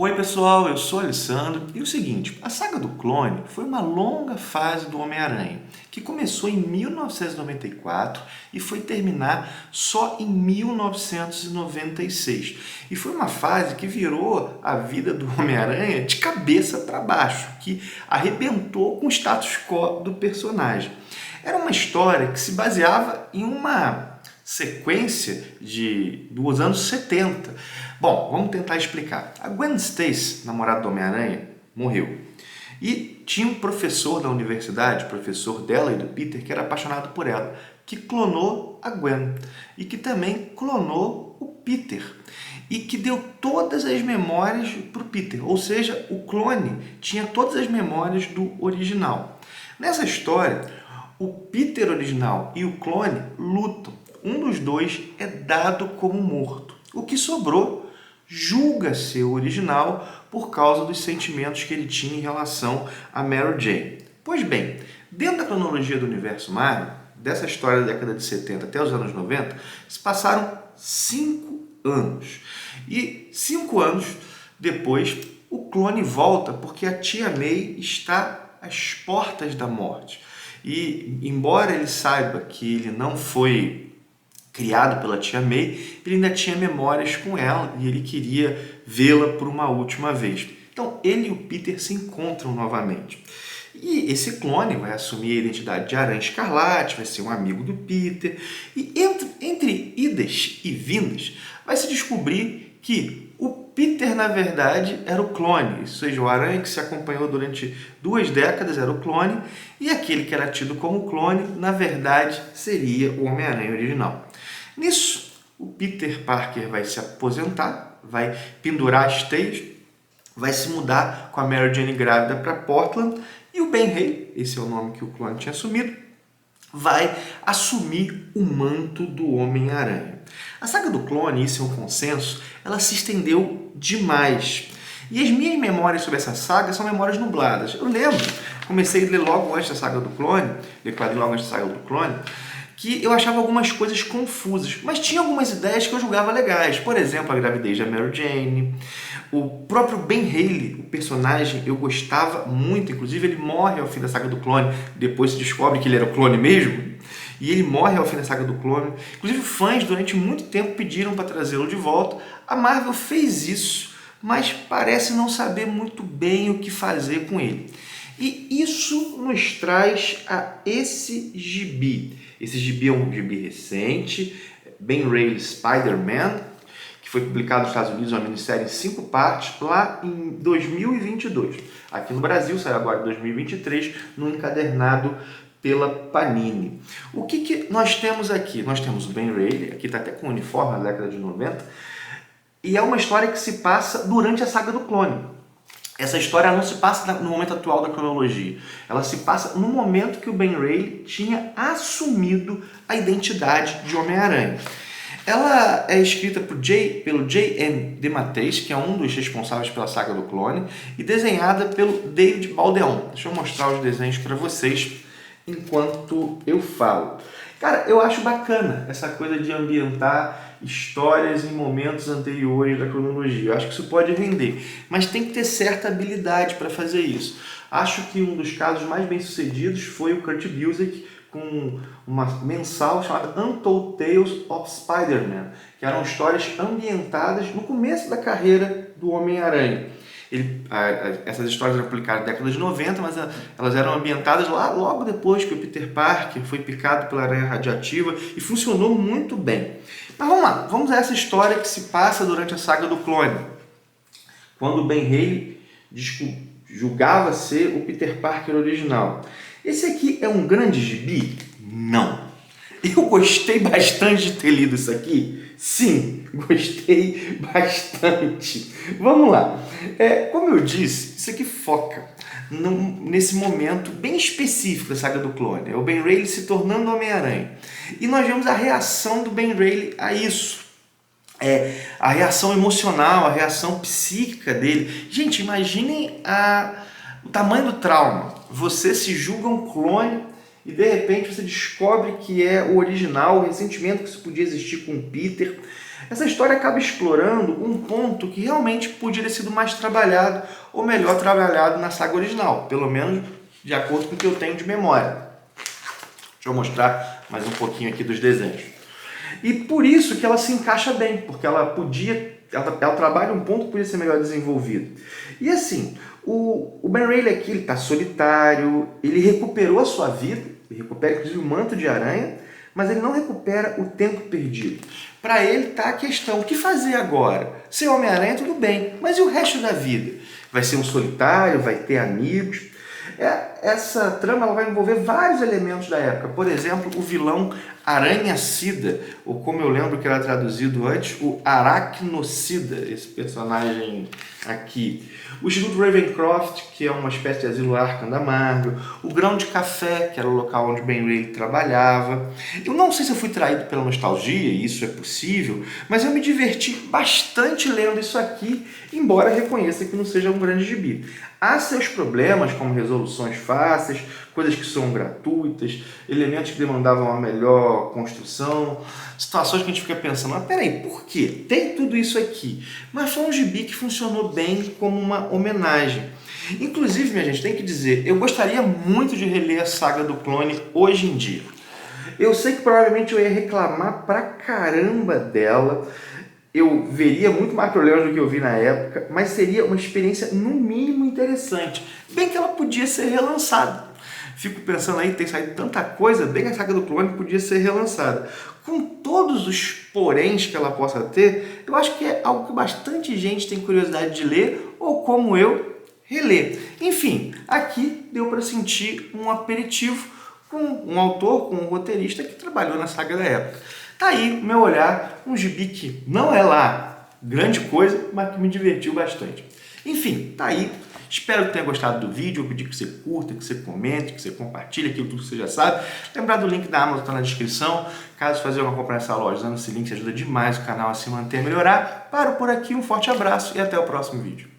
Oi pessoal, eu sou Alessandro e o seguinte, a saga do clone foi uma longa fase do Homem-Aranha, que começou em 1994 e foi terminar só em 1996. E foi uma fase que virou a vida do Homem-Aranha de cabeça para baixo, que arrebentou com o status quo do personagem. Era uma história que se baseava em uma sequência dos anos 70. Bom, vamos tentar explicar. A Gwen Stacy, namorada do Homem-Aranha, morreu. E tinha um professor da universidade, professor dela e do Peter, que era apaixonado por ela, que clonou a Gwen e que também clonou o Peter e que deu todas as memórias para o Peter, ou seja, o clone tinha todas as memórias do original. Nessa história, o Peter original e o clone lutam. Um dos dois é dado como morto. O que sobrou julga ser o original por causa dos sentimentos que ele tinha em relação a Mary Jane. Pois bem, dentro da cronologia do universo Marvel, dessa história da década de 70 até os anos 90, se passaram 5 anos. E 5 anos depois, o clone volta porque a tia May está às portas da morte. E embora ele saiba que ele não foi criado pela tia May, ele ainda tinha memórias com ela e ele queria vê-la por uma última vez. Então ele e o Peter se encontram novamente. E esse clone vai assumir a identidade de Aranha Escarlate, vai ser um amigo do Peter. E entre idas e vindas, vai se descobrir que o Peter, na verdade, era o clone, ou seja, o Aranha que se acompanhou durante 2 décadas era o clone, e aquele que era tido como clone, na verdade, seria o Homem-Aranha original. Nisso, o Peter Parker vai se aposentar, vai pendurar as teias, vai se mudar com a Mary Jane grávida para Portland, e o Ben Reilly, esse é o nome que o clone tinha assumido, vai assumir o manto do Homem-Aranha. A saga do clone, isso é um consenso, ela se estendeu demais. E as minhas memórias sobre essa saga são memórias nubladas. Eu lembro, comecei a ler logo antes da saga do clone, declarei logo antes da saga do clone, que eu achava algumas coisas confusas, mas tinha algumas ideias que eu julgava legais. Por exemplo, a gravidez da Mary Jane, o próprio Ben Reilly, o personagem, eu gostava muito, inclusive ele morre ao fim da saga do clone, depois se descobre que ele era o clone mesmo, e ele morre ao fim da saga do clone. Inclusive fãs durante muito tempo pediram para trazê-lo de volta. A Marvel fez isso, mas parece não saber muito bem o que fazer com ele. E isso nos traz a esse gibi. Esse gibi é um gibi recente, Ben Reilly Spider-Man, que foi publicado nos Estados Unidos, uma minissérie em 5 partes, lá em 2022. Aqui no Brasil, saiu agora em 2023, no encadernado pela Panini. O que nós temos aqui? Nós temos o Ben Reilly, aqui está até com o uniforme da década de 90, e é uma história que se passa durante a saga do clone. Essa história não se passa no momento atual da cronologia. Ela se passa no momento que o Ben Reilly tinha assumido a identidade de Homem-Aranha. Ela é escrita pelo J.M. DeMatteis, que é um dos responsáveis pela saga do clone, e desenhada pelo David Baldeón. Deixa eu mostrar os desenhos para vocês enquanto eu falo. Cara, eu acho bacana essa coisa de ambientar histórias em momentos anteriores da cronologia. Eu acho que isso pode render, mas tem que ter certa habilidade para fazer isso. Acho que um dos casos mais bem-sucedidos foi o Kurt Busiek com uma mensal chamada Untold Tales of Spider-Man, que eram histórias ambientadas no começo da carreira do Homem-Aranha. Essas histórias eram publicadas na década de 90, mas elas eram ambientadas lá logo depois que o Peter Parker foi picado pela aranha radioativa e funcionou muito bem. Mas vamos lá, vamos a essa história que se passa durante a saga do clone, quando o Ben Reilly julgava ser o Peter Parker original. Esse aqui é um grande gibi? Não. Eu gostei bastante de ter lido isso aqui. Sim, gostei bastante. Vamos lá. Como eu disse, isso aqui foca nesse momento bem específico da saga do clone. É o Ben Reilly se tornando Homem-Aranha. E nós vemos a reação do Ben Reilly a isso. A reação emocional, a reação psíquica dele. Gente, imaginem o tamanho do trauma. Você se julga um clone e de repente você descobre que é o original, o ressentimento que isso podia existir com o Peter, Essa história acaba explorando um ponto que realmente podia ter sido mais trabalhado, ou melhor trabalhado na saga original, pelo menos de acordo com o que eu tenho de memória. Deixa eu mostrar mais um pouquinho aqui dos desenhos. E por isso que ela se encaixa bem, porque ela trabalha um ponto que podia ser melhor desenvolvido. E assim, o Ben Reilly aqui, ele está solitário, ele recuperou a sua vida, ele recupera inclusive o manto de aranha, mas ele não recupera o tempo perdido. Para ele está a questão, o que fazer agora? Ser Homem-Aranha tudo bem, mas e o resto da vida? Vai ser um solitário, vai ter amigos? Essa trama ela vai envolver vários elementos da época. Por exemplo, o vilão Aranhacida, ou como eu lembro que era traduzido antes, o Aracnocida, esse personagem aqui. O Instituto Ravencroft, que é uma espécie de asilo Arkham da Marvel. O Grão de Café, que era o local onde Ben Reilly trabalhava. Eu não sei se eu fui traído pela nostalgia, e isso é possível, mas eu me diverti bastante lendo isso aqui, embora reconheça que não seja um grande gibi. Há seus problemas, como resoluções fáceis, coisas que são gratuitas, elementos que demandavam uma melhor construção, situações que a gente fica pensando, mas peraí, por quê? Tem tudo isso aqui. Mas foi um gibi que funcionou bem como uma homenagem. Inclusive, minha gente, tem que dizer, eu gostaria muito de reler a saga do Clone hoje em dia. Eu sei que provavelmente eu ia reclamar pra caramba dela, eu veria muito mais problemas do que eu vi na época, mas seria uma experiência no mínimo interessante. Bem que ela podia ser relançada. Fico pensando aí, tem saído tanta coisa, bem que a saga do Clone podia ser relançada. Com todos os poréns que ela possa ter, eu acho que é algo que bastante gente tem curiosidade de ler, ou como eu, reler. Enfim, aqui deu para sentir um aperitivo com um autor, com um roteirista que trabalhou na saga da época. Tá aí o meu olhar, um gibi que não é lá grande coisa, mas que me divertiu bastante. Enfim, tá aí. Espero que tenha gostado do vídeo. Eu pedi que você curta, que você comente, que você compartilhe aquilo tudo que você já sabe. Lembrar do link da Amazon, está na descrição. Caso fazer uma compra nessa loja, usando esse link ajuda demais o canal a se manter e melhorar. Paro por aqui, um forte abraço e até o próximo vídeo.